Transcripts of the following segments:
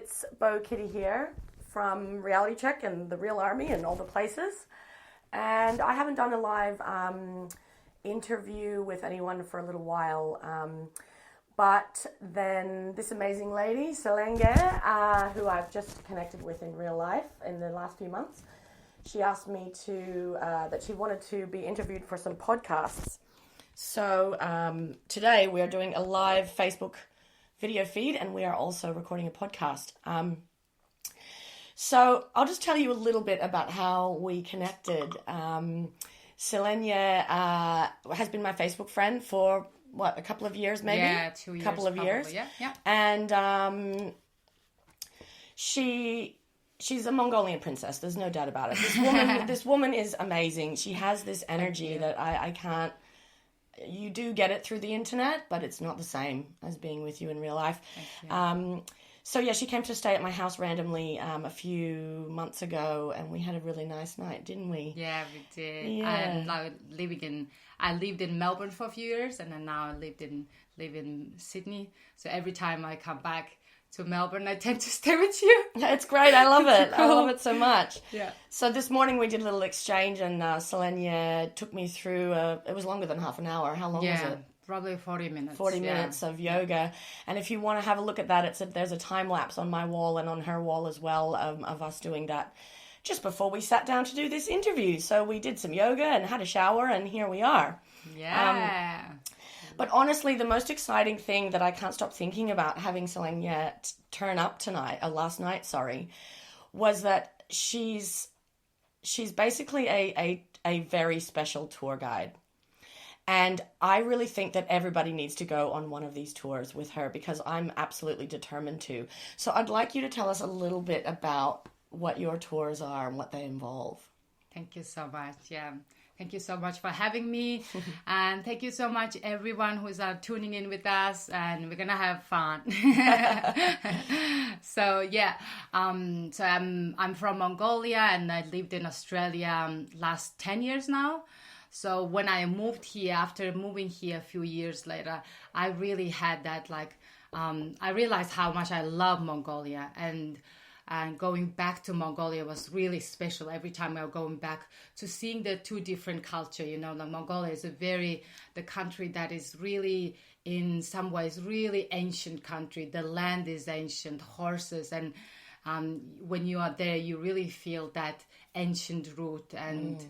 it's Bo Kitty here from Reality Check and the Real Army and all the places. And I haven't done a live interview with anyone for a little while. But then this amazing lady, Selenge, who I've just connected with in real life in the last few months, she asked me that she wanted to be interviewed for some podcasts. So today we are doing a live Facebook video feed, and we are also recording a podcast. So I'll just tell you a little bit about how we connected. Selenge has been my Facebook friend for, a couple of years maybe? Yeah, 2 years. Couple of probably. years. Yeah. And she's a Mongolian princess. There's no doubt about it. This woman is amazing. She has this energy that I can't... You do get it through the internet, but it's not the same as being with you in real life. So yeah, she came to stay at my house randomly a few months ago, and we had a really nice night, didn't we? Yeah, we did. Yeah. I lived in Melbourne for a few years, and then now I live in Sydney. So every time I come back to Melbourne, I tend to stay with you. It's great. I love it. Cool. I love it so much. Yeah. So this morning we did a little exchange, and Selenge took me through, it was longer than half an hour. How long was it? Probably 40 minutes. 40 minutes of yoga. And if you want to have a look at that, there's a time lapse on my wall and on her wall as well of us doing that just before we sat down to do this interview. So we did some yoga and had a shower, and here we are. Yeah. But honestly, the most exciting thing that I can't stop thinking about having Selenge turn up last night, was that she's basically a very special tour guide. And I really think that everybody needs to go on one of these tours with her, because I'm absolutely determined to. So I'd like you to tell us a little bit about what your tours are and what they involve. Thank you so much. Yeah. Thank you so much for having me. And thank you so much, everyone who's tuning in with us. And we're going to have fun. So, yeah. So I'm from Mongolia, and I lived in Australia last 10 years now. So when I moved here, after moving here a few years later, I really had that, I realized how much I love Mongolia, and going back to Mongolia was really special. Every time I was going back to seeing the two different culture, Mongolia is the country that is really, in some ways, really ancient country. The land is ancient, horses, and when you are there, you really feel that ancient root and...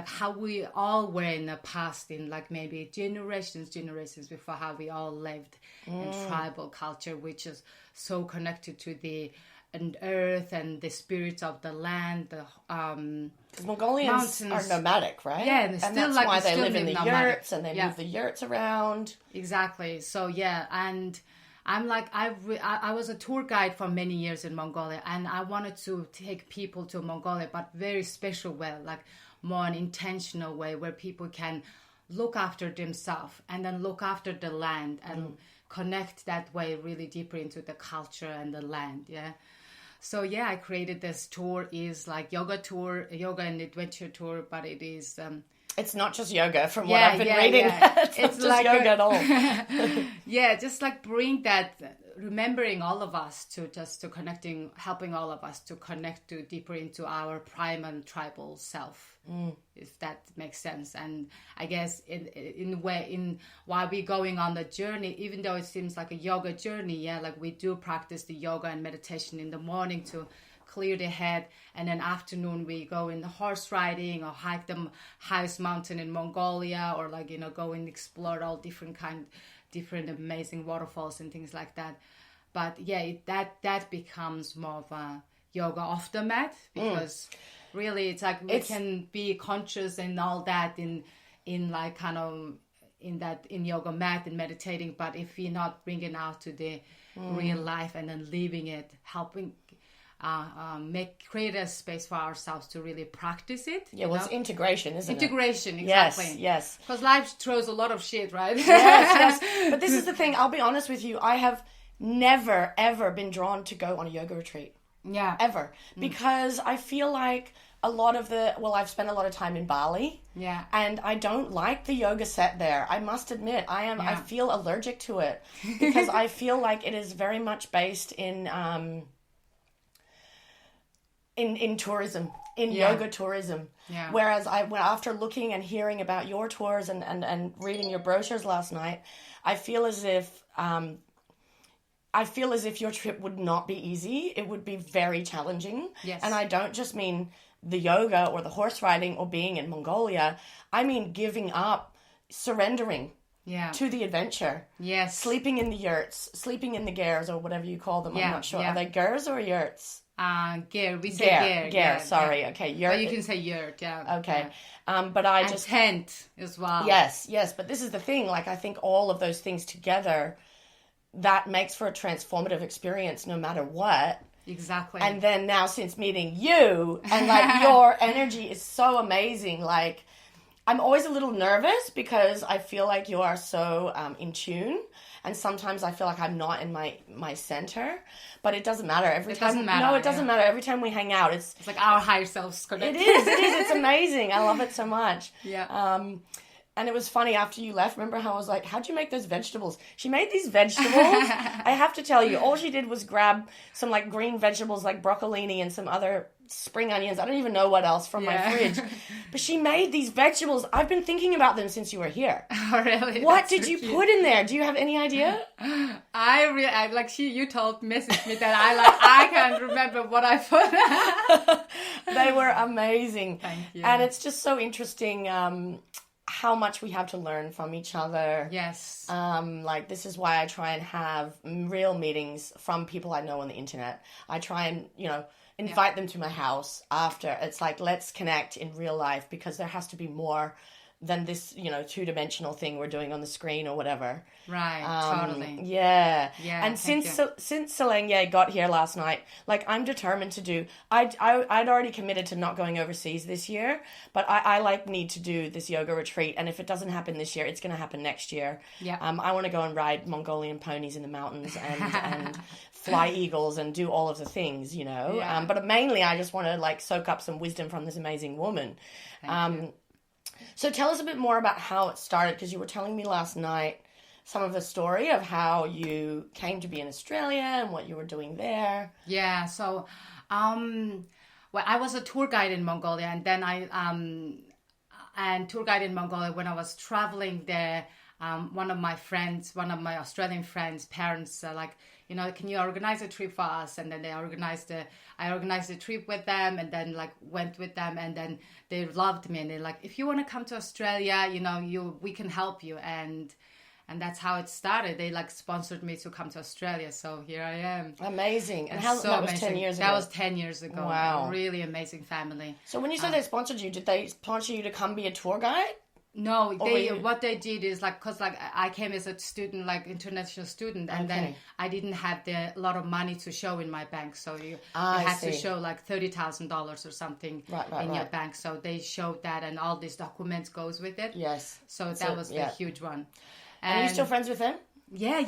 how we all were in the past, in maybe generations before, how we all lived in tribal culture, which is so connected to the earth and the spirits of the land. Because Mongolians are nomadic, right? Yeah, and that's why they live in the yurts, and they move the yurts around. Exactly. So and I'm I was a tour guide for many years in Mongolia, and I wanted to take people to Mongolia, but very special way, more an intentional way, where people can look after themselves and then look after the land and connect that way really deeper into the culture and the land. Yeah. So I created this tour, is yoga and adventure tour, but it is... It's not just yoga, from what I've been reading. Yeah. It's not just yoga at all. Just bring that, remembering all of us to connecting, helping all of us to connect to deeper into our primal tribal self, if that makes sense. And I guess while we're going on the journey, even though it seems like a yoga journey, we do practice the yoga and meditation in the morning to clear the head, and then afternoon we go in the horse riding or hike the highest mountain in Mongolia, or go and explore all different amazing waterfalls and things like that. But that becomes more of a yoga off the mat, because really it's we can be conscious and all that in yoga mat and meditating, but if we're not bringing out to the real life and then living it, helping create a space for ourselves to really practice it. It's integration, isn't it? Integration, exactly. Yes. Because life throws a lot of shit, right? Yes. But this is the thing, I'll be honest with you, I have never, ever been drawn to go on a yoga retreat. Yeah. Ever. Because I feel like I've spent a lot of time in Bali. Yeah. And I don't like the yoga set there. I must admit, I feel allergic to it because I feel like it is very much based in tourism, in yoga tourism. Yeah. Whereas after looking and hearing about your tours and reading your brochures last night, I feel as if your trip would not be easy. It would be very challenging. Yes. And I don't just mean the yoga or the horse riding or being in Mongolia. I mean giving up, surrendering to the adventure. Yes. Sleeping in the yurts, sleeping in the gers or whatever you call them. I'm not sure. Yeah. Are they gers or yurts? Ger. We say ger. Sorry. Yeah. Okay. Yurt. But you can say yurt. Yeah. Okay. Yeah. But I and just tent as well. Yes. But this is the thing. Like I think all of those things together, that makes for a transformative experience, no matter what. Exactly. And then now, since meeting you, and like your energy is so amazing. Like I'm always a little nervous because I feel like you are so in tune. And sometimes I feel like I'm not in my center, but it doesn't matter. It doesn't matter. Every time we hang out, it's like our higher selves connected. It is. It's amazing. I love it so much. Yeah. And it was funny after you left. Remember how I was like, how'd you make those vegetables? She made these vegetables. I have to tell you, all she did was grab some like green vegetables like broccolini and some other spring onions. I don't even know what else from my fridge. But she made these vegetables. I've been thinking about them since you were here. Oh, really? What did you put in there? Do you have any idea? You messaged me that I can't remember what I put. They were amazing. Thank you. And it's just so interesting how much we have to learn from each other. Yes. Like this is why I try and have real meetings from people I know on the internet. I try and, invite them to my house after. It's like, let's connect in real life because there has to be more than this, two-dimensional thing we're doing on the screen or whatever. Right, totally. Yeah. Yeah. And since Selenge got here last night, like I'm determined to do, I'd already committed to not going overseas this year, but I need to do this yoga retreat. And if it doesn't happen this year, it's going to happen next year. Yeah. I want to go and ride Mongolian ponies in the mountains and fly eagles and do all of the things, Yeah. But mainly I just want to like soak up some wisdom from this amazing woman. Thank you. So tell us a bit more about how it started, because you were telling me last night some of the story of how you came to be in Australia and what you were doing there. Yeah, so, I was a tour guide in Mongolia, and then tour guide in Mongolia, when I was traveling there, one of my Australian friends' parents are like, can you organize a trip for us? And then I organized a trip with them, and then like went with them, and then they loved me, and they're like, if you want to come to Australia, we can help you, and that's how it started. They like sponsored me to come to Australia, so here I am. Amazing. And that was 10 years ago? That was 10 years ago. Wow. A really amazing family. So when you said they sponsored you, did they sponsor you to come be a tour guide? No, what they did is because I came as a student, like international student, and then I didn't have a lot of money to show in my bank, so you had to show like $30,000 or something in your bank. So they showed that, and all these documents goes with it. Yes. So that was the huge one. And are you still friends with them? Yeah.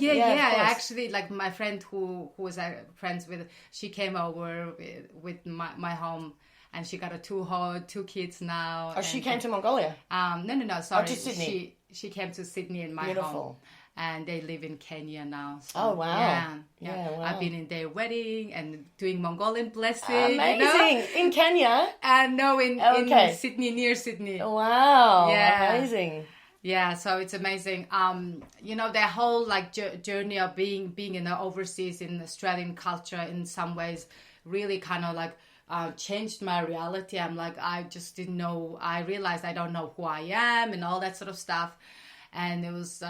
Actually, like my friend who was friends with, she came over with my home. And she got two kids now. Oh, she came to Mongolia? No, sorry. Oh, to Sydney. She came to Sydney in my home. And they live in Kenya now. So, oh, wow. Yeah. Wow. I've been in their wedding and doing Mongolian blessing. Amazing. In Kenya? And no, in Sydney, near Sydney. Wow. Yeah. Amazing. Yeah, so it's amazing. Their whole like journey of being in the overseas in Australian culture in some ways really kind of like changed my reality. I'm like, I just didn't know. I realized I don't know who I am and all that sort of stuff. And it was,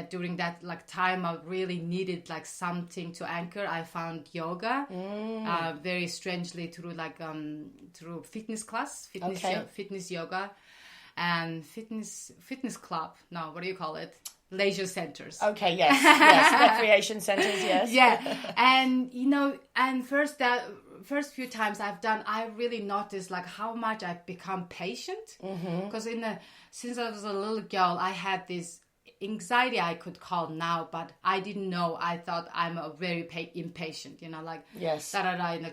during that like time, I really needed like something to anchor. I found yoga, very strangely through through fitness class, fitness yoga, and fitness club. No, what do you call it? Leisure centers. Okay, yes, recreation centers, yes. Yeah, and and first few times I really noticed like how much I've become patient, because since I was a little girl, I had this anxiety I could call now, but I didn't know. I thought I'm a very impatient, like Yes.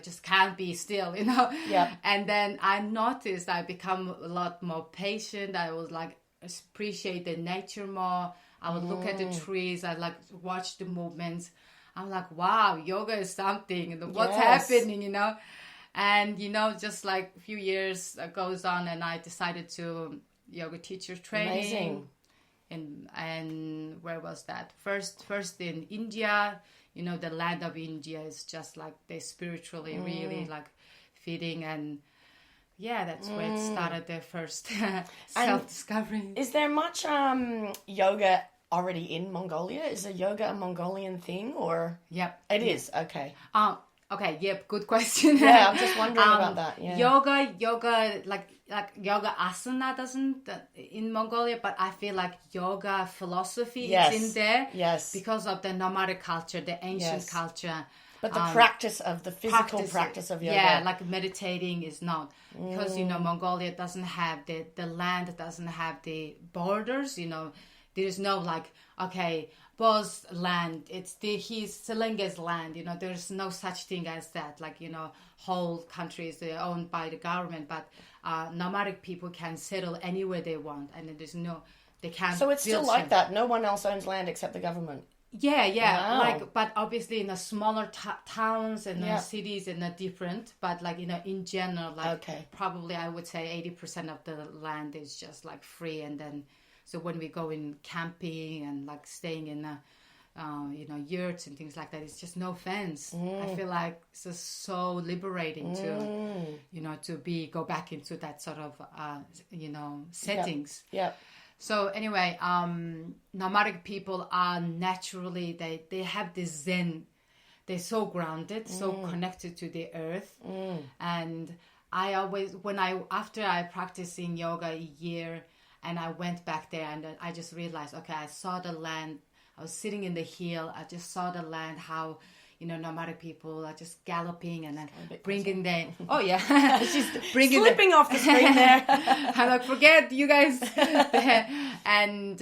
just can't be still, Yeah. And then I noticed I become a lot more patient. I was like appreciate the nature more. I would look at the trees. I like watch the movements. I'm like, wow, yoga is something. What's happening, And, just like a few years goes on, and I decided to yoga teacher training. Amazing. And where was that? First in India, the land of India is just like they spiritually really like fitting, and that's where it started, their first self-discovery. Is there much yoga already in Mongolia? Is yoga a Mongolian thing, or? Yep. It is, okay. Okay, yep, good question. Yeah, I'm just wondering about that. Yeah. Yoga, like yoga asana doesn't in Mongolia, but I feel like yoga philosophy is in there. Yes. Because of the nomadic culture, the ancient culture. But the practice of the physical practice of yoga. Yeah, like meditating is not. Because, Mongolia doesn't have the land doesn't have the borders, There's no like, okay, Bo's land, it's he's Selenge's land, there's no such thing as that. Like, whole country is owned by the government, but nomadic people can settle anywhere they want, and they can't. So it's still like that. No one else owns land except the government. Yeah. Wow. Like, but obviously in the smaller towns and cities and different, but like, in general, like probably I would say 80% of the land is just like free. And then, so when we go in camping and like staying in yurts and things like that, it's just no fence. I feel like it's just so liberating to go back into that sort of, settings. Yeah. So anyway, nomadic people are naturally, they have this zen. They're so grounded, so connected to the earth. And I always, after I practiced in yoga a year, and I went back there, and I just realized, okay, I saw the land. I was sitting in the hill. I just saw the land, how, nomadic people are just galloping and then bringing their... Oh, yeah. She's slipping off the screen there. I'm like, forget you guys. And,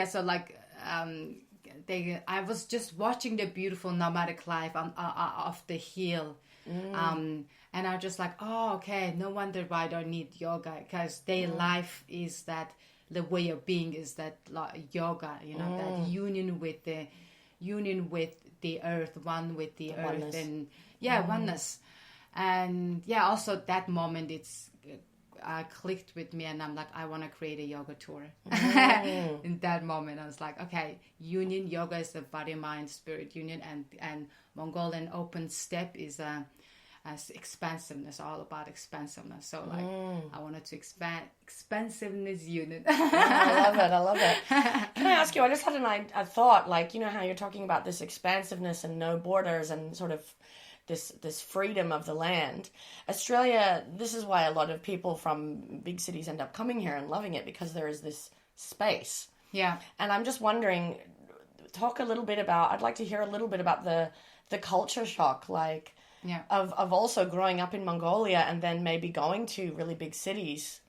so like... I was just watching the beautiful nomadic life off the hill. And I'm just like, oh, okay, no wonder why I don't need yoga, because their life is that, the way of being is that yoga, that union with the earth, one with the earth, oneness. And oneness. And also that moment it's clicked with me, and I'm like, I want to create a yoga tour. In that moment I was like, okay, union, yoga is the body, mind, spirit union, and Mongolian open step is as expansiveness, all about expansiveness. So like I wanted to expand expansiveness unit. I love it. Can I ask you, I just had a thought, like, how you're talking about this expansiveness and no borders and sort of this freedom of the land. Australia, this is why a lot of people from big cities end up coming here and loving it, because there is this space. Yeah. And I'm just wondering, I'd like to hear a little bit about the culture shock, like, of also growing up in Mongolia and then maybe going to really big cities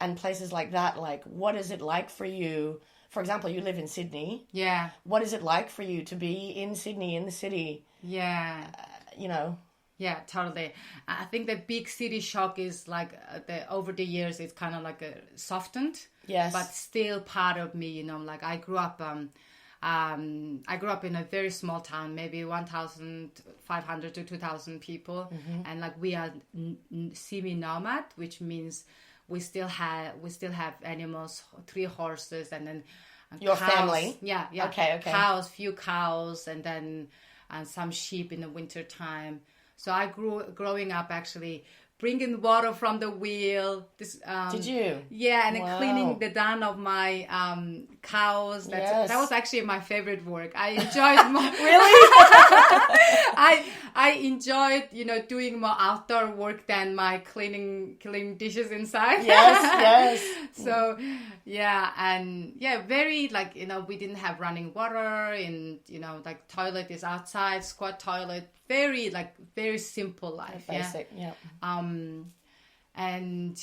and places like that. Like, what is it like for you? For example, you live in Sydney. Yeah. What is it like for you to be in Sydney, in the city? Yeah. Yeah, totally. I think the big city shock is like over the years, it's kind of like softened. Yes. But still part of me, like I grew up in a very small town, maybe 1,500 to 2,000 people. And like we are semi-nomad, which means we still have animals, 3 horses, and then your cows. Family. Yeah. Okay. Few cows, and then some sheep in the winter time. So I growing up actually bringing water from the wheel. Did you? Yeah, and then cleaning the dung of my cows. That was actually my favorite work. I enjoyed more. Really? I enjoyed, doing more outdoor work than my cleaning dishes inside. Yes. So, very like, we didn't have running water, and, like toilet is outside, squat toilet, very simple life. Basic, yeah. And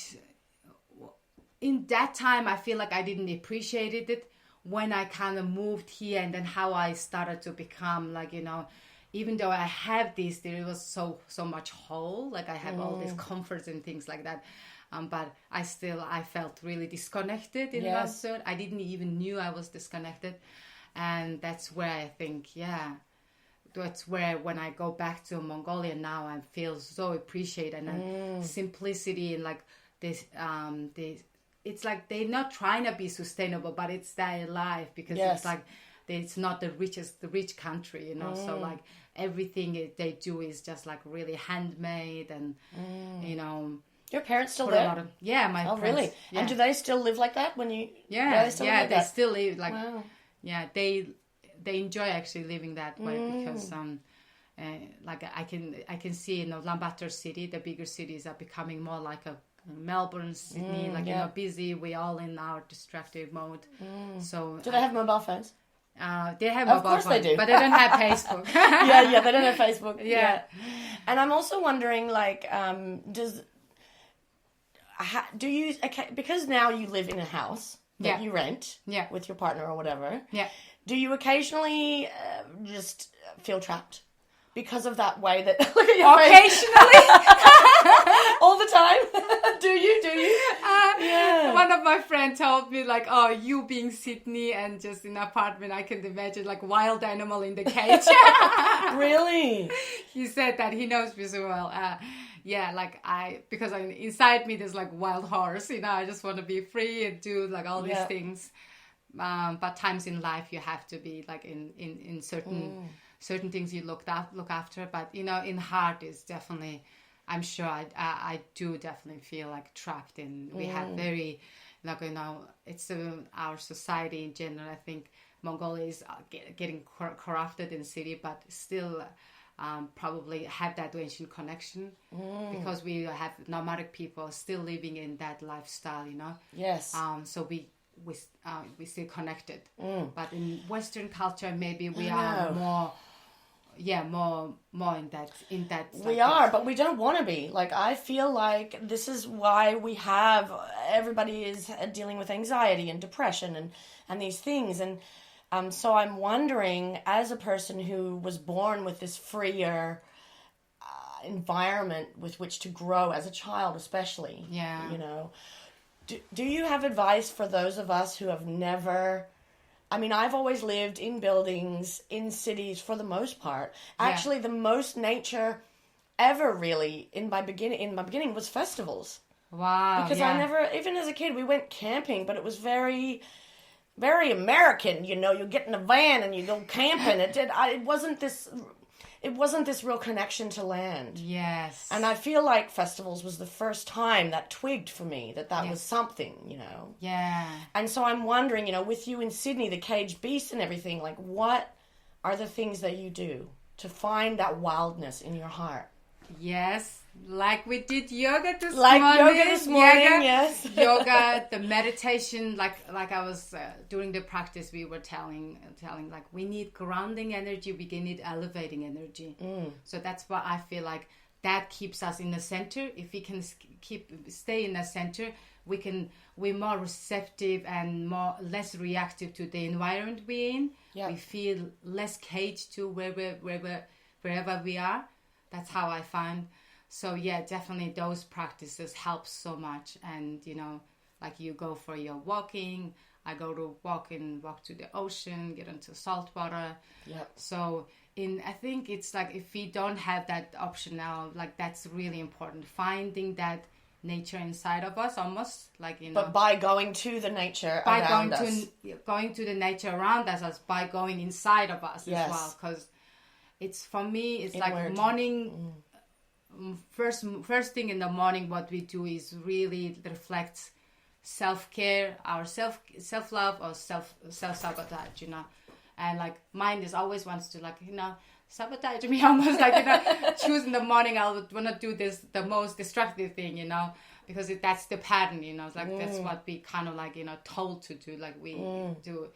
in that time, I feel like I didn't appreciate it. when I kind of moved here, and then how I started to become like, even though I have this, there was so much whole, like I have all these comforts and things like that. But I felt really disconnected in one sort. I didn't even knew I was disconnected. And that's where I think, that's where when I go back to Mongolia now, I feel so appreciated, and simplicity, and like this, it's like they're not trying to be sustainable, but it's their life, because it's like it's not the rich country, so like everything they do is just like really handmade, and Your parents still there? My parents. Oh, really? Yeah. And do they still live like that when you? They still live like. Wow. Yeah, they enjoy actually living that way, because like I can see in Ulaanbaatar city, the bigger cities are becoming more like a Melbourne, Sydney, busy. We're all in our distracted mode. So do they have mobile phones? They have mobile phones, they do, but they don't have Facebook. they don't have Facebook. Yeah. And I'm also wondering, like, do you, because now you live in a house that you rent with your partner or whatever. Yeah. Do you occasionally just feel trapped because of that way that look at your occasionally all the time? Do you? One of my friends told me, like, oh, you being Sydney and just in an apartment, I can imagine like wild animal in the cage. Really? He said that. He knows me so well. Because inside me there's like wild horse, I just want to be free and do like all these things. But times in life you have to be like in certain things you look after. But in heart is definitely, I'm sure I do definitely feel like trapped in. We have very it's our society in general. I think Mongolia is getting corrupted in the city, but still. Probably have that ancient connection because we have nomadic people still living in that lifestyle, Yes. So we still connected, but in Western culture maybe we are more in that. We are, but we don't want to be. Like, I feel like this is why everybody is dealing with anxiety and depression and these things, and. So I'm wondering, as a person who was born with this freer environment with which to grow as a child, especially, do you have advice for those of us who have never? I mean, I've always lived in buildings, in cities for the most part. Actually, the most nature ever really in my beginning was festivals. Wow! Because I never, even as a kid, we went camping, but it was very American, you get in a van and you go camping. It wasn't this real connection to land. Yes. And I feel like festivals was the first time that twigged for me that was something, Yeah. And so I'm wondering, with you in Sydney, the caged beasts and everything, like, what are the things that you do to find that wildness in your heart? Yes. Like we did yoga this morning. Yes. Yoga, the meditation, like I was during the practice, we were telling like we need grounding energy, we need elevating energy. So that's why I feel like that keeps us in the center. If we can stay in the center, we're more receptive and less reactive to the environment we're in. Yeah. We feel less caged to wherever we are. That's how I find. So definitely those practices help so much. And like you go for your walking, I go to walk to the ocean, get into salt water. Yep. So I think it's like if we don't have that option now, like that's really important. Finding that nature inside of us, almost like But by going to the nature around us. Going to the nature around us, as by going inside of us as well. Because it's, for me, it's inward. Like morning. First thing in the morning, what we do is really reflect self-care, our self-love or self-sabotage, and like mind is always wants to like, sabotage me almost like, choose in the morning, I would want to do the most destructive thing, because that's the pattern, it's like that's what we kind of like, told to do, like we do,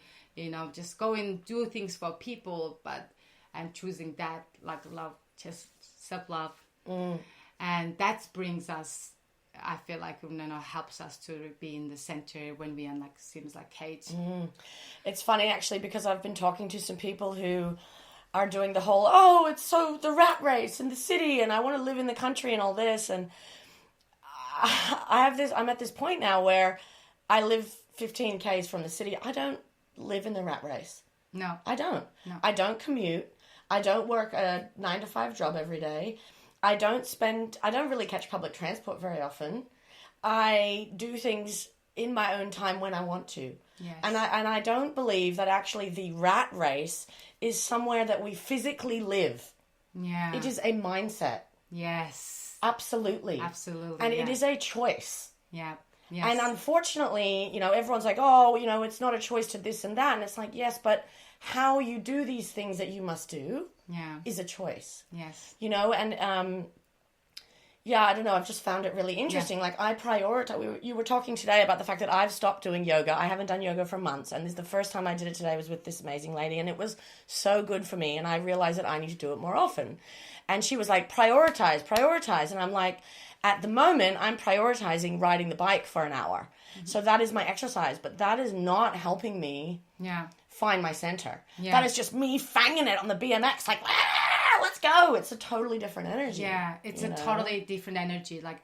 just go and do things for people, and choosing that like love, just self-love. And that brings us I feel like, helps us to be in the center when we are like, seems like cage. It's funny actually, because I've been talking to some people who are doing the whole, it's so the rat race in the city and I want to live in the country and all this. And I'm at this point now where I live 15 Ks from the city. I don't live in the rat race. No. I don't. No. I don't commute. I don't work a 9-to-5 job every day. I don't really catch public transport very often. I do things in my own time when I want to. Yes. And I don't believe that actually the rat race is somewhere that we physically live. Yeah. It is a mindset. Yes. Absolutely. Absolutely. And it is a choice. Yeah. Yes. And unfortunately, everyone's like, it's not a choice to this and that. And it's like, yes, but how you do these things that you must do is a choice. Yes. And I don't know. I've just found it really interesting. Yeah. Like I prioritize. You were talking today about the fact that I've stopped doing yoga. I haven't done yoga for months, and this is the first time I did it today was with this amazing lady, and it was so good for me. And I realized that I need to do it more often. And she was like, prioritize, and I'm like, at the moment, I'm prioritizing riding the bike for an hour. Mm-hmm. So that is my exercise, but that is not helping me find my center. Yeah. That is just me fanging it on the BMX, like. Let's go. It's a totally different energy. Yeah, it's a totally different energy. Like,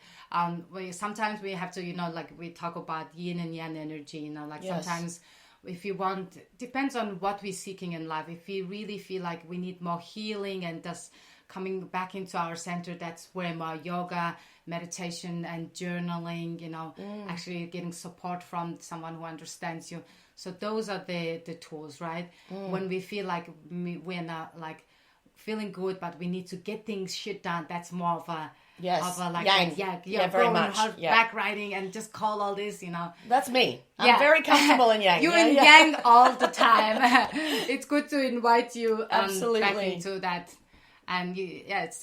sometimes we have to, like we talk about yin and yang energy, sometimes if you want, depends on what we're seeking in life. If we really feel like we need more healing and just coming back into our center, that's where more yoga, meditation and journaling, actually getting support from someone who understands you. So those are the tools, right? When we feel like we're not like, feeling good, but we need to get things shit done. That's more of a yang. Very much. Back riding and just call all this, That's me. I'm very comfortable in yang. You're in yang all the time. It's good to invite you absolutely back into that. And it's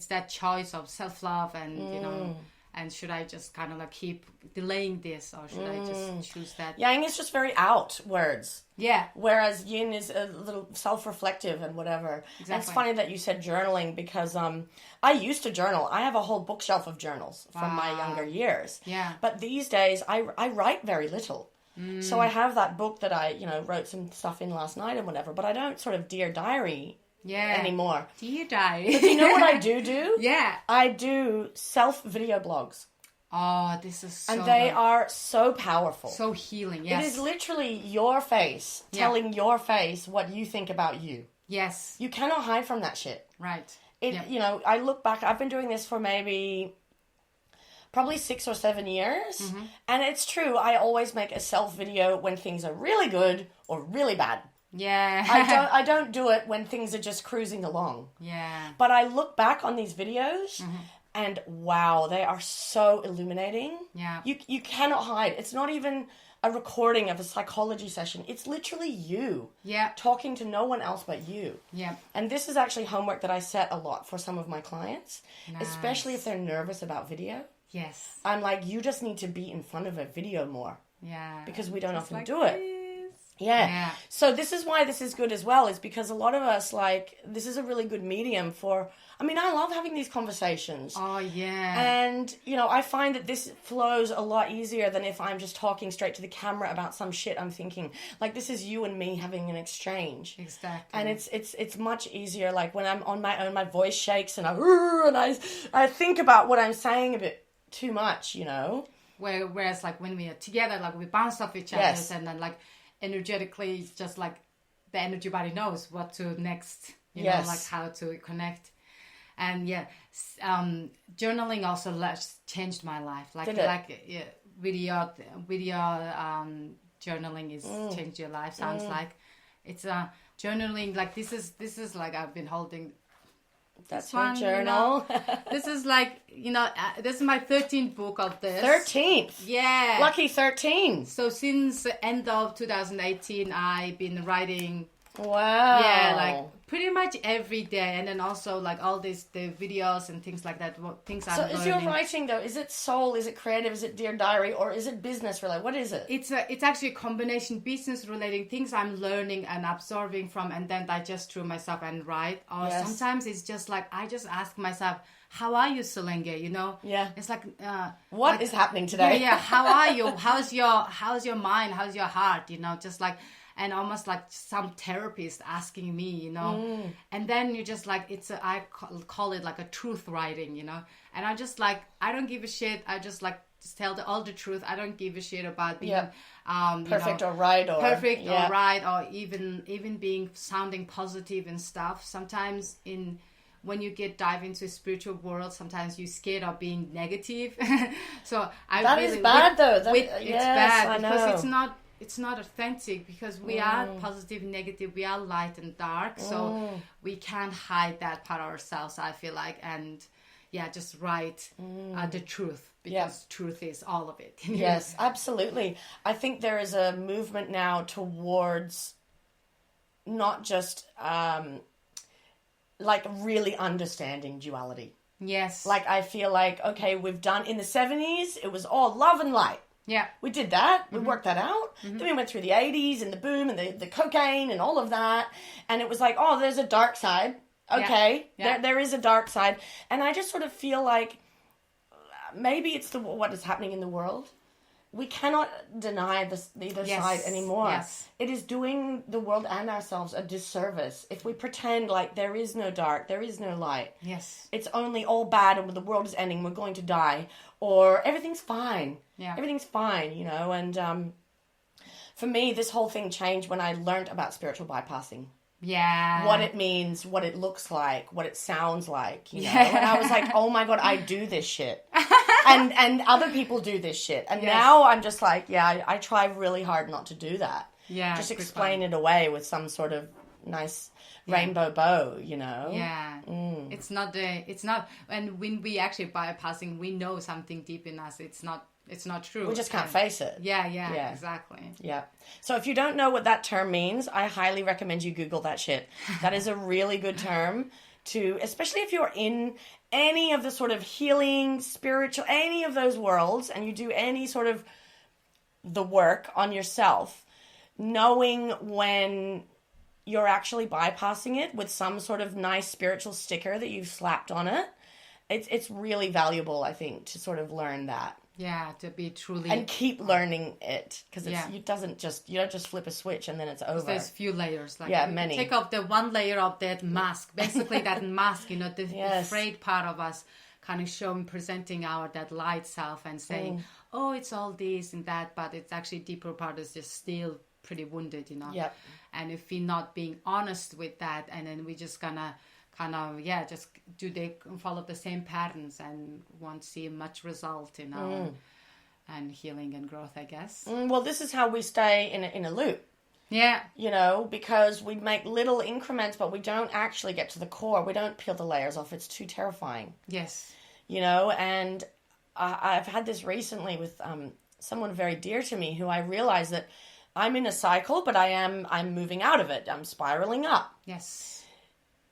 that choice of self-love and and should I just kind of like keep delaying this, or should I just choose that? Yang is just very outwards. Yeah. Whereas yin is a little self-reflective and whatever. Exactly. It's funny that you said journaling, because I used to journal. I have a whole bookshelf of journals from my younger years. Yeah. But these days I write very little. So I have that book that I, wrote some stuff in last night and whatever, but I don't sort of Dear Diary anymore. Dear Diary. But you know what I do? Yeah. I do self-video blogs. Oh, this is so And they good. are so powerful. So healing, yes. It is literally your face telling your face what you think about you. Yes. You cannot hide from that shit. Right. I look back, I've been doing this for probably 6 or 7 years. Mm-hmm. And it's true, I always make a self-video when things are really good or really bad. Yeah. I don't do it when things are just cruising along. Yeah. But I look back on these videos and wow, they are so illuminating. Yeah. You cannot hide. It's not even a recording of a psychology session. It's literally you. Yeah. Talking to no one else but you. Yeah. And this is actually homework that I set a lot for some of my clients, especially if they're nervous about video. Yes. I'm like, you just need to be in front of a video more. Yeah. Because we don't often like do it. Yeah. So this is why this is good as well, is because a lot of us, this is a really good medium for, I love having these conversations. Oh, yeah. And, I find that this flows a lot easier than if I'm just talking straight to the camera about some shit I'm thinking. Like, this is you and me having an exchange. Exactly. And it's much easier, like, when I'm on my own, my voice shakes and I think about what I'm saying a bit too much, Whereas, like, when we are together, like, we bounce off each other and then, like, energetically, it's just like the energy body knows what to next, like how to connect. And journaling also changed my life. Video journaling is changed your life. Sounds like it's journaling. Like this is like I've been holding. That's my journal. This is like, this is my 13th book of this. 13th? Yeah. Lucky 13. So since the end of 2018, I've been writing Wow. Yeah, like pretty much every day, and then also like all the videos and things like that. Things I'm learning. So is your writing though? Is it soul? Is it creative? Is it Dear Diary? Or is it business related? What is it? It's actually a combination business relating things I'm learning and absorbing from, and then digest through myself and write. Or sometimes it's just like I just ask myself, how are you, Selenge? You know? Yeah. It's like what is happening today? Yeah. How are you? How's your mind? How's your heart? You know, just like. And almost like some therapist asking me, you know, and then you just like, I call it like a truth writing, you know, and I just like, I don't give a shit. I just like, just tell all the truth. I don't give a shit about being perfect or right or right, or even being sounding positive and stuff. Sometimes when you dive into a spiritual world, sometimes you're scared of being negative. So that is bad though. It's bad because it's not authentic, because we are positive, negative, we are light and dark, so we can't hide that part of ourselves, I feel like. And just write the truth, because truth is all of it. Yes, absolutely. I think there is a movement now towards not just like really understanding duality. Yes. Like I feel like, okay, we've done in the 70s, it was all love and light. Yeah. We did that. We worked that out. Then we went through the 80s and the boom and the cocaine and all of that. And it was like, oh, there's a dark side. Okay. Yeah. There is a dark side. And I just sort of feel like maybe it's what is happening in the world. We cannot deny the other side anymore. Yes. It is doing the world and ourselves a disservice if we pretend like there is no dark, there is no light. Yes. It's only all bad and the world is ending, we're going to die, or everything's fine. Yeah. Everything's fine, you know. And for me, this whole thing changed when I learned about spiritual bypassing. Yeah. What it means, what it looks like, what it sounds like, you know. And I was like, oh my God, I do this shit. and other people do this shit. And now I'm just like, I try really hard not to do that. Yeah. Just explain it away with some sort of nice rainbow bow, you know. Yeah. It's not, and when we actually bypassing, we know something deep in us. It's not true. We just can't face it. Yeah, exactly. Yeah. So if you don't know what that term means, I highly recommend you Google that shit. That is a really good term to, especially if you're in any of the sort of healing, spiritual, any of those worlds, and you do any sort of the work on yourself, knowing when you're actually bypassing it with some sort of nice spiritual sticker that you've slapped on it, it's really valuable, I think, to sort of learn that. Yeah, to be truly... And keep learning it, because you don't just flip a switch and then it's over. There's few layers. Like many. Take off the one layer of that mask. Basically, that mask, you know, the afraid part of us kind of presenting that light self and saying, oh, it's all this and that, but it's actually deeper part is just still pretty wounded, you know. Yep. And if we're not being honest with that, and then we're just gonna just follow the same patterns and won't see much result, you know, and healing and growth, I guess. Well, this is how we stay in a loop. Yeah. You know, because we make little increments, but we don't actually get to the core. We don't peel the layers off. It's too terrifying. Yes. You know, and I've had this recently with someone very dear to me, who I realized that I'm in a cycle, but I'm moving out of it. I'm spiraling up. Yes.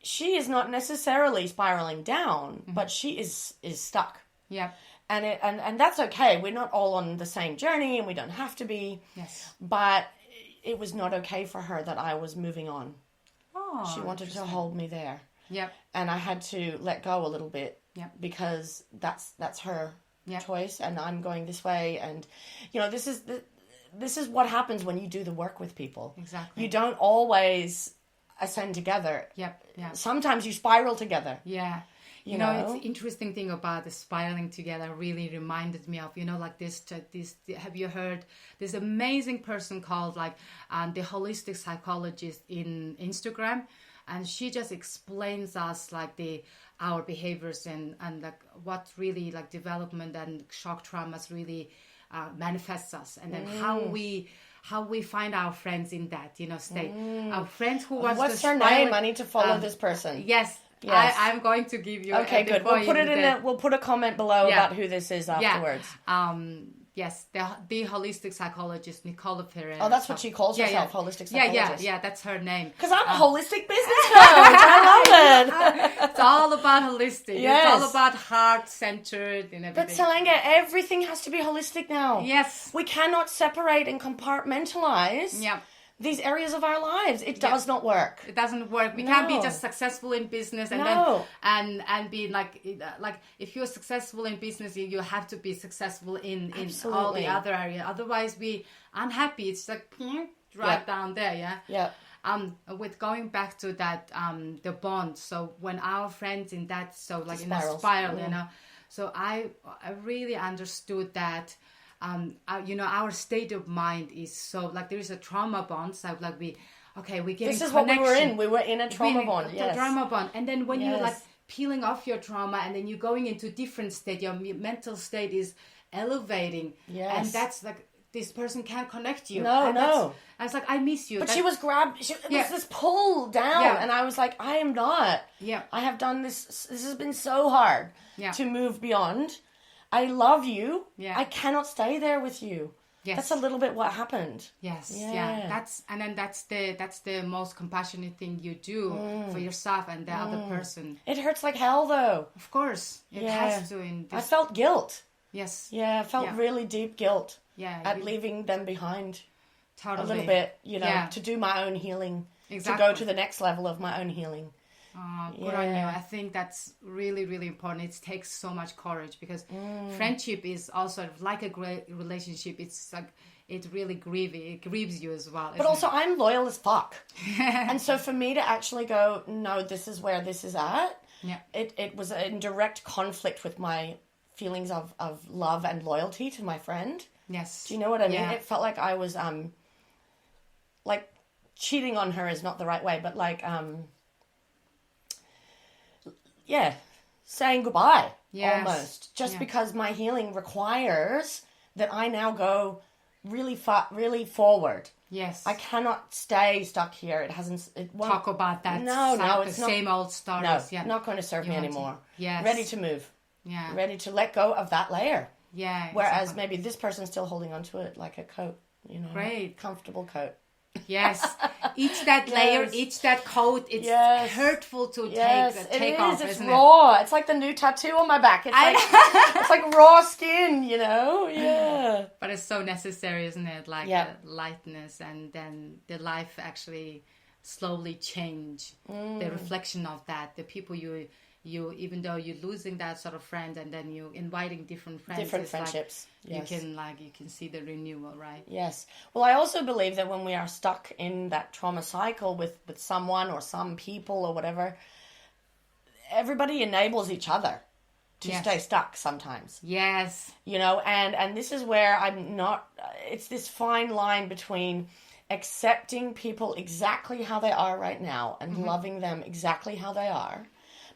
She is not necessarily spiraling down, but she is stuck. Yeah. And that's okay. We're not all on the same journey, and we don't have to be. Yes. But it was not okay for her that I was moving on. Oh. She wanted to hold me there. Yep. And I had to let go a little bit. Yep. Because that's her choice, and I'm going this way. And you know, this is what happens when you do the work with people. Exactly. You don't always ascend together. Yep. Yeah. Sometimes you spiral together. Yeah. You know, it's interesting thing about the spiraling together really reminded me of, you know, like this, have you heard this amazing person called like the holistic psychologist in Instagram, and she just explains us like our behaviors and like what really like development and shock traumas really manifests us, and then how we find our friends in that, you know, state. Our friends who wants What's to her name? I need to follow this person. Yes. Yes. I'm going to give you. Okay, good. We'll put it we'll put a comment below about who this is afterwards. Yes, the holistic psychologist Nicola Perez. Oh, that's what she calls herself, holistic psychologist. Yeah, that's her name. Because I'm a holistic business coach. I love it. It's all about holistic. Yes. It's all about heart-centered and everything. But Selenge, everything has to be holistic now. Yes. We cannot separate and compartmentalize these areas of our lives. It does not work. It doesn't work. We can't be just successful in business and then be like if you're successful in business, you have to be successful in all the other area. Otherwise, we unhappy. It's like right down there. Yeah. Yeah. With going back to that, the bond. So when our friends in that, so like in a Spirals. spiral, you know. So I really understood that. Our state of mind is so like there is a trauma bond. So like we're getting This is connection. what we were in. We were in a trauma bond. The trauma bond, and then when you're like peeling off your trauma, and then you're going into different state, your mental state is elevating, and that's like this person can't connect you. I was like, I miss you. But she was grabbed. It was this pull down, and I was like, I am not. Yeah, I have done this. This has been so hard to move beyond. I love you. Yeah. I cannot stay there with you. Yes. That's a little bit what happened. Yes. Yeah. That's the most compassionate thing you do for yourself and the other person. It hurts like hell though. Of course. It has to in this. I felt guilt. Yes. Yeah, I felt really deep guilt. Yeah. At leaving them behind. Totally. A little bit, to do my own healing. Exactly. To go to the next level of my own healing. Good on you. I think that's really, really important. It takes so much courage because friendship is also like a great relationship. It's like it really grieves you as well. But also, I'm loyal as fuck, and so for me to actually go, no, this is where this is at. Yeah, it was in direct conflict with my feelings of love and loyalty to my friend. Yes. Do you know what I mean? It felt like I was like cheating on her is not the right way, but like saying goodbye almost. Just because my healing requires that I now go really far, really forward. Yes. I cannot stay stuck here. It won't talk about that. It's the same old stories. No, not going to serve me anymore. Yes. Ready to move. Yeah. Ready to let go of that layer. Yeah. Whereas maybe this person's still holding onto it like a coat, Great. Comfortable coat. Yes, each that layer, each that coat, it's hurtful to take off, isn't it? It's raw. It's like the new tattoo on my back. It's like raw skin, Yeah. But it's so necessary, isn't it? Like the lightness, and then the life actually slowly change. The reflection of that, the people you even though you're losing that sort of friend, and then you inviting different friendships. Like, you can see the renewal, right? Yes. Well, I also believe that when we are stuck in that trauma cycle with someone or some people or whatever, everybody enables each other to stay stuck sometimes. Yes. And this is where I'm not, it's this fine line between accepting people exactly how they are right now and loving them exactly how they are,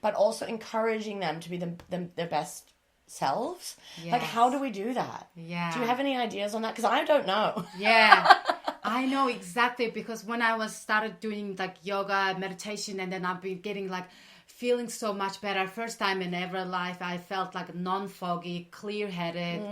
but also encouraging them to be their best selves. Yes. Like, how do we do that? Yeah. Do you have any ideas on that? Because I don't know. Yeah. I know exactly, because when I started doing like yoga, meditation, and then I've been getting like feeling so much better. First time in ever life, I felt like non-foggy, clear-headed.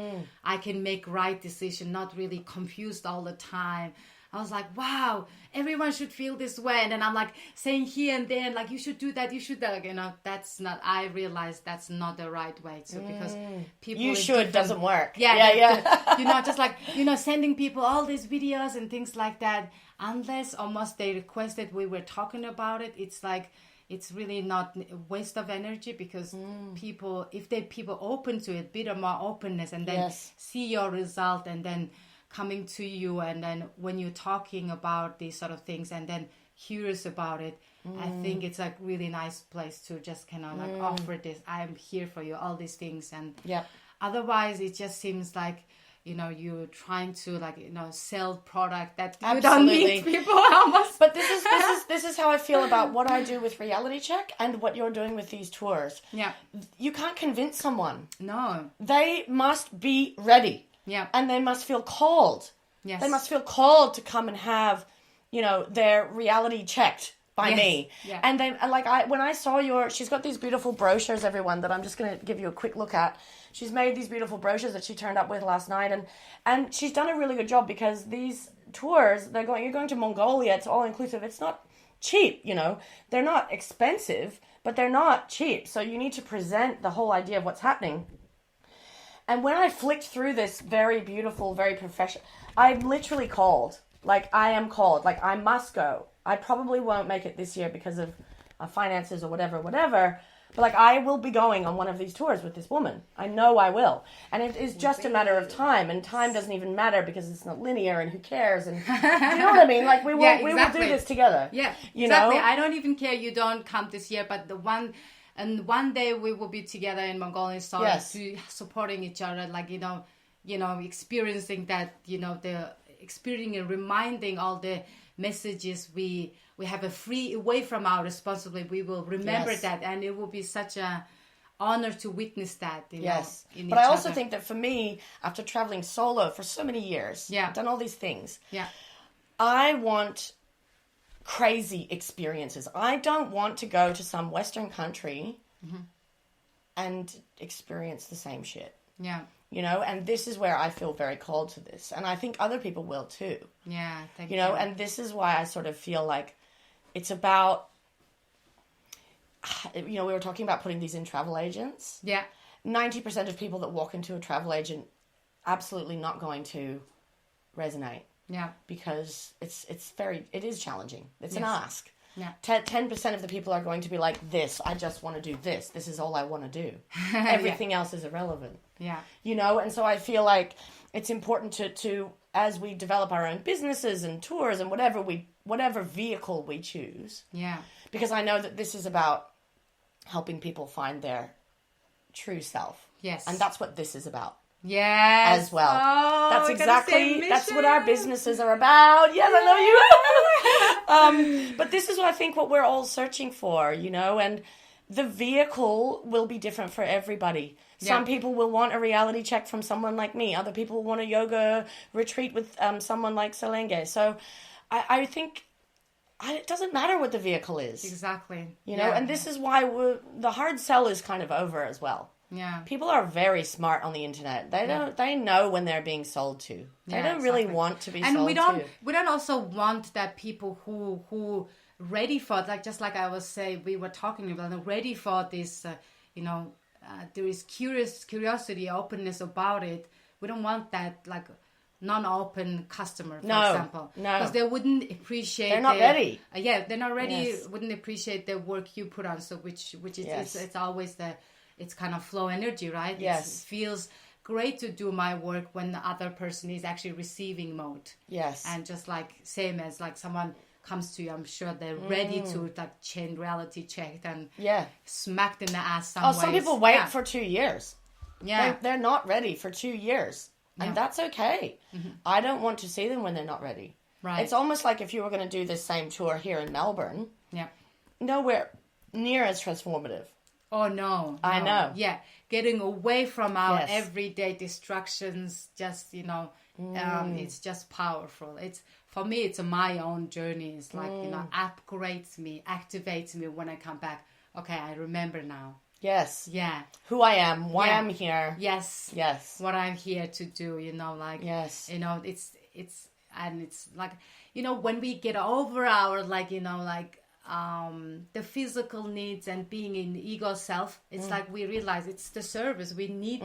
I can make right decision, not really confused all the time. I was like, wow, everyone should feel this way. And then I'm like saying here and there, like, you should do that, you should that. That's not, I realized that's not the right way to, because people... You should doesn't work. Yeah. Just like, sending people all these videos and things like that, unless almost they requested we were talking about it, it's like, it's really not a waste of energy, because people, if people open to it, bit of more openness, and then see your result, and then coming to you, and then when you're talking about these sort of things and then curious about it, I think it's a really nice place to just kind of like offer this, I'm here for you, all these things. And otherwise it just seems like, you're trying to sell product that you don't need people almost. But this is how I feel about what I do with Reality Check and what you're doing with these tours. Yeah. You can't convince someone. No. They must be ready. Yeah. And they must feel called. Yes. They must feel called to come and have, their reality checked by Yes. me. Yeah. And then when I saw she's got these beautiful brochures, everyone, that I'm just going to give you a quick look at. She's made these beautiful brochures that she turned up with last night, and she's done a really good job, because these tours, you're going to Mongolia, it's all inclusive. It's not cheap, they're not expensive, but they're not cheap. So you need to present the whole idea of what's happening. And when I flicked through this very beautiful, very professional, I'm literally called. I am called. I must go. I probably won't make it this year because of finances or whatever. But I will be going on one of these tours with this woman. I know I will. And it is just a matter of time. And time doesn't even matter because it's not linear, and who cares? And do you know what I mean? We will do this together. Yeah, you exactly. know? I don't even care you don't come this year, but one day we will be together in Mongolian soil, Yes. supporting each other, experiencing that, the experiencing and reminding all the messages we have away from our responsibility. We will remember Yes. that, and it will be such a honor to witness that. Yes. In But each I also other. think that for me, after traveling solo for so many years, Yeah. I've done all these things. Yeah. I want crazy experiences. I don't want to go to some Western country and experience the same shit. Yeah. And this is where I feel very called to this. And I think other people will too. Yeah. Thank you. And this is why I sort of feel like it's about, we were talking about putting these in travel agents. Yeah. 90% of people that walk into a travel agent absolutely not going to resonate. Yeah. Because it is challenging. It's an Yes. ask. Yeah. 10% of the people are going to be like, I just want to do this. This is all I want to do. Everything else is irrelevant. Yeah. And so I feel like it's important to as we develop our own businesses and tours and whatever vehicle we choose. Yeah. Because I know that this is about helping people find their true self. Yes. And that's what this is about. Yes. As well. Oh, That's we gotta say exactly, that's what mission. our businesses are about. Yes, I love you. But this is what I think what we're all searching for, and the vehicle will be different for everybody. Some people will want a reality check from someone like me. Other people want a yoga retreat with someone like Selenge. So I think it doesn't matter what the vehicle is. Exactly. And this is why the hard sell is kind of over as well. Yeah. People are very smart on the internet. They know when they're being sold to. They don't really want to be sold to. And we don't also want that people who ready for it, just like I was saying, we were talking about ready for this, there is curiosity, openness about it. We don't want that non-open customer, for example. No. Because they wouldn't appreciate They're not ready. They're not ready, Yes. wouldn't appreciate the work you put on. So which is Yes. it's always it's kind of flow energy, right? Yes. It feels great to do my work when the other person is actually receiving mode. Yes. And just same as someone comes to you, I'm sure they're ready to chain reality check and smacked in the ass some ways. Some people wait for 2 years. Yeah. They're not ready for 2 years. And Yeah. that's okay. Mm-hmm. I don't want to see them when they're not ready. Right. It's almost like if you were going to do this same tour here in Melbourne, Yeah. nowhere near as transformative. Oh, no. I know. Yeah. Getting away from our Yes. everyday distractions, just, it's just powerful. For me, it's my own journey. It's upgrades me, activates me when I come back. Okay, I remember now. Yes. Yeah. Who I am, why I'm here. Yes. Yes. What I'm here to do, Yes. it's when we get over our, the physical needs and being in the ego self, it's we realize it's the service. We need,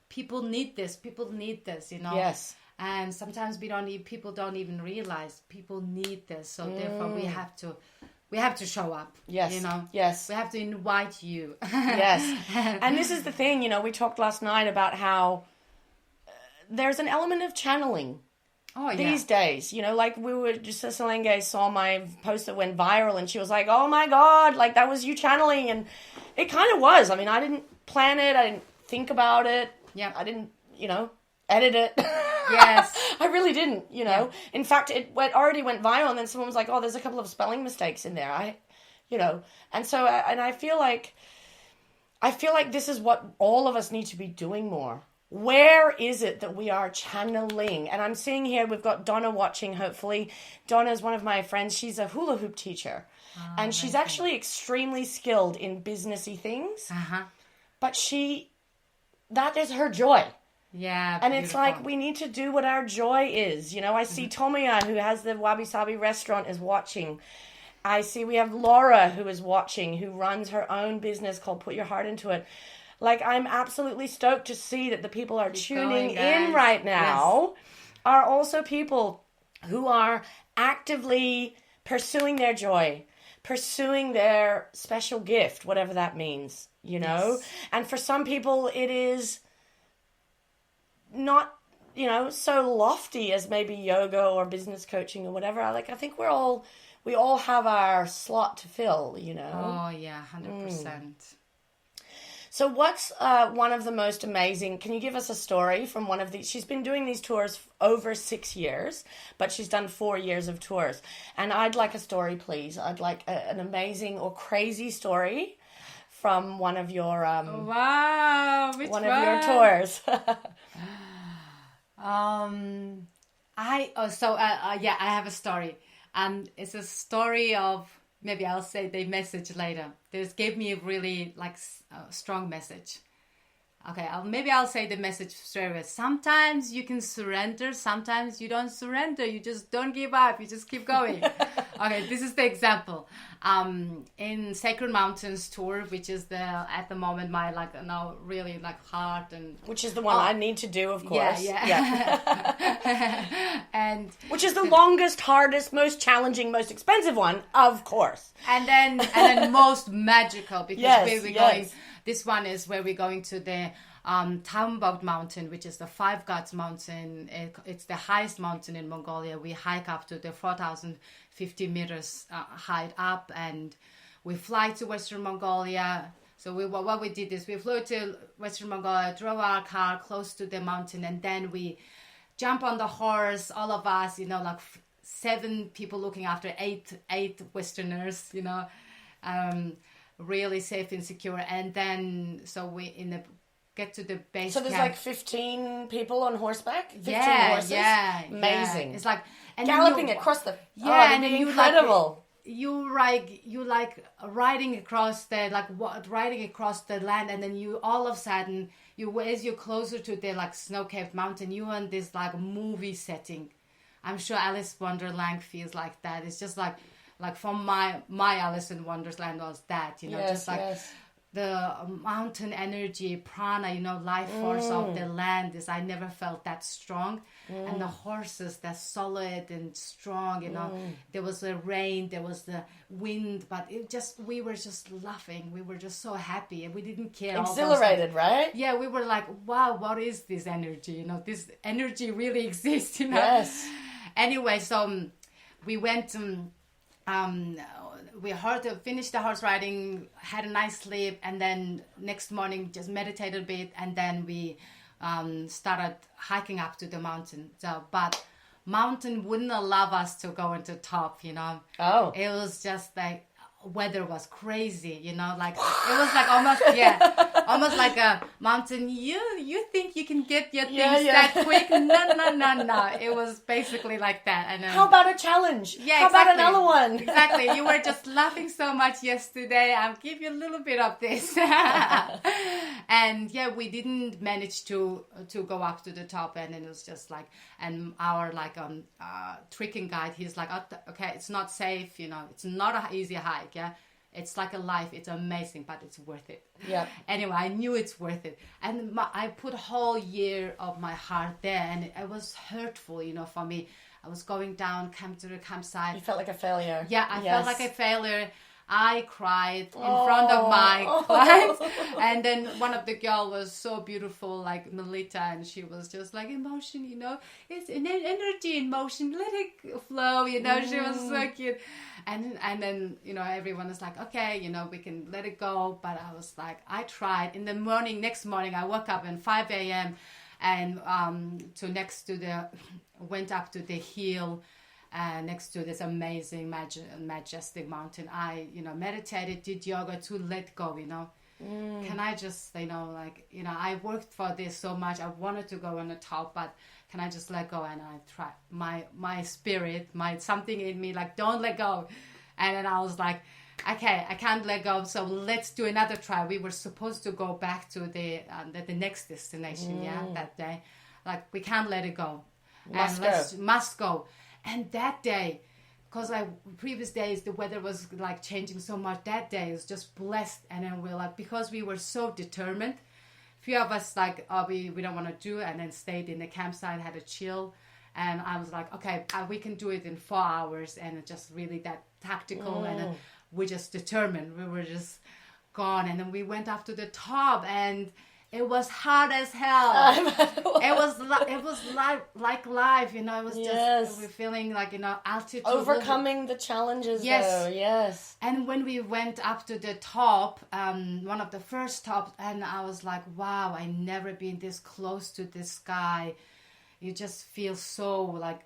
people need this. People need this, Yes. And sometimes people don't even realize people need this. So therefore we have to show up. Yes. Yes. We have to invite you. Yes. And this is the thing, we talked last night about how there's an element of channeling these days. We were just, Selenge saw my post that went viral and she was like, oh my God, that was you channeling. And it kind of was. I mean, I didn't plan it. I didn't think about it. Yeah. I didn't, edit it. Yes. I really didn't, Yeah. In fact, it already went viral and then someone was like, oh, there's a couple of spelling mistakes in there. And so, and I feel like this is what all of us need to be doing more. where is it that we are channeling? And I'm seeing here, we've got Donna watching, hopefully. Donna is one of my friends. She's a hula hoop teacher. And she's actually extremely skilled in businessy things. But that is her joy. Yeah, and beautiful. it's like we need to do what our joy is. You know, I see Tomoya, who has the Wabi Sabi restaurant, is watching. I see we have Laura, who is watching, who runs her own business called Put Your Heart Into It. Like, I'm absolutely stoked to see that the people are tuning in right now are also people who are actively pursuing their joy, pursuing their special gift, whatever that means, you know? And for some people, it is not, you know, so lofty as maybe yoga or business coaching or whatever. I think we all have our slot to fill, you know. Oh yeah, 100%. So what's one of the most amazing, can you give us a story from one of these? She's been doing these tours over 6 years, but she's done 4 years of tours. And I'd like a story, please. I'd like an amazing or crazy story from one of your wow, which one? Of your tours. I have a story, and it's a story of, maybe I'll say the message later. This gave me a really strong message. Okay, I'll say the message straight away. Sometimes you can surrender, sometimes you don't surrender. You just don't give up. You just keep going. Okay, this is the example. In Sacred Mountains tour, which is at the moment my really hard and which is the one I need to do, of course. Yeah. And which is the longest, hardest, most challenging, most expensive one, of course. And then most magical, because we're going. This one is where we're going to the Tambot Mountain, which is the Five Gods Mountain. It's the highest mountain in Mongolia. We hike up to the 4,050 meters height up, and we fly to Western Mongolia. So what we did is we flew to Western Mongolia, drove our car close to the mountain, and then we jump on the horse, all of us, 7 people looking after eight Westerners, really safe and secure. And then we get to the base so there's camp. 15 people on horseback, 15 horses. Amazing. Yeah. It's and galloping across the and then incredible. You riding across the land, and then you all of a sudden as you're closer to the snow-capped mountain, you on this movie setting. I'm sure Alice Wonderland feels like that. It's just like from my Alice in Wonderland was that, the mountain energy, prana, life force of the land is, I never felt that strong. And the horses, they're solid and strong, There was the rain, there was the wind, but we were just laughing. We were just so happy, and we didn't care. Exhilarated, right? Yeah, we were like, wow, what is this energy? This energy really exists, Yes. Anyway, so we went we finished the horse riding, had a nice sleep, and then next morning just meditated a bit, and then we started hiking up to the mountain. But mountain wouldn't allow us to go into top, Oh. It was just weather was crazy, it was almost like a mountain. You think you can get your things that quick? No. It was basically like that. And how about a challenge? Yeah, how exactly. about another one? Exactly. You were just laughing so much yesterday. I'll give you a little bit of this. And we didn't manage to go up to the top, and it was just and our trekking guide, he's like, okay, it's not safe, it's not an easy hike. Yeah, it's like a life. It's amazing, but it's worth it. Yeah. Anyway, I knew it's worth it, and I put a whole year of my heart there, and it was hurtful, for me. I was going down, come to the campsite. You felt like a failure. Yeah, I felt like a failure. I cried in front of my clients, and then one of the girls was so beautiful, like Melita, and she was just like, emotion, it's an energy in motion, let it flow, She was so cute, and then everyone was like, okay, we can let it go, but I was like, I tried. In the next morning, I woke up at 5 a.m. and went up to the hill. Next to this amazing, majestic mountain, I, meditated, did yoga to let go, can I just, like, I worked for this so much. I wanted to go on the top, but can I just let go? And I try my spirit, something in me, like, don't let go. And then I was like, okay, I can't let go. So let's do another try. We were supposed to go back to the next destination, that day. Like, we can't let it go. Must go. And that day, because like previous days the weather was like changing so much, that day was just blessed. And then we're like, because we were so determined, few of us like, oh, we don't want to do it, and then stayed in the campsite, had a chill. And I was like, okay, we can do it in 4 hours. And it just really that tactical. And then we just determined. We were just gone. And then we went up to the top, and it was hard as hell. It was like life, It was just, we're feeling like, altitude. Overcoming the challenges, though. Yes. And when we went up to the top, one of the first tops, and I was like, wow, I never been this close to this sky. You just feel so like,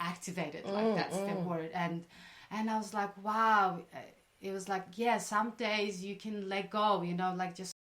activated, like that's the word. And I was like, wow. It was like, some days you can let go, like just